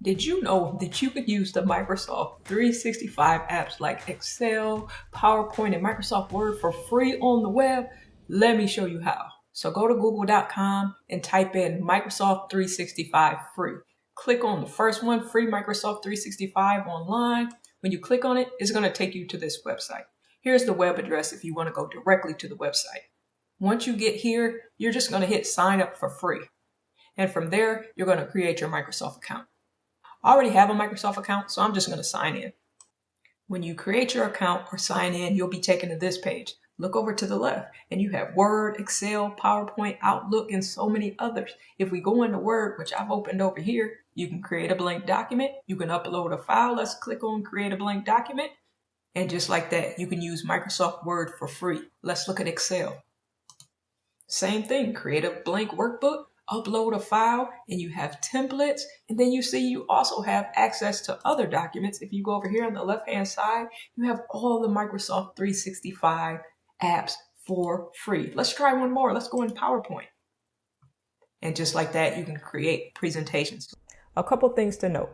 Did you know that you could use the Microsoft 365 apps like Excel, PowerPoint, and Microsoft Word for free on the web? Let me show you how. So go to google.com and type in Microsoft 365 free. Click on the first one, free Microsoft 365 online. When you click on it, it's going to take you to this website. Here's the web address if you want to go directly to the website. Once you get here, you're just going to hit sign up for free. And from there, you're going to create your Microsoft account. I already have a Microsoft account, so I'm just going to sign in. When you create your account or sign in, you'll be taken to this page. Look over to the left, and you have Word, Excel, PowerPoint, Outlook, and so many others. If we go into Word, which I've opened over here, you can create a blank document. You can upload a file. Let's click on Create a Blank Document. And just like that, you can use Microsoft Word for free. Let's look at Excel. Same thing, create a blank workbook, upload a file, and you have templates. And then you see you also have access to other documents. If you go over here on the left-hand side, you have all the Microsoft 365 apps for free. Let's try one more. Let's go in PowerPoint. And just like that, you can create presentations. A couple things to note.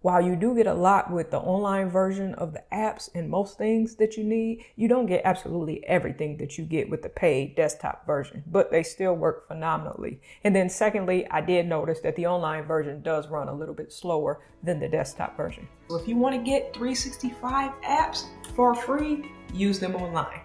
While you do get a lot with the online version of the apps and most things that you need, you don't get absolutely everything that you get with the paid desktop version, but they still work phenomenally. And then secondly, I did notice that the online version does run a little bit slower than the desktop version. So if you want to get 365 apps for free, use them online.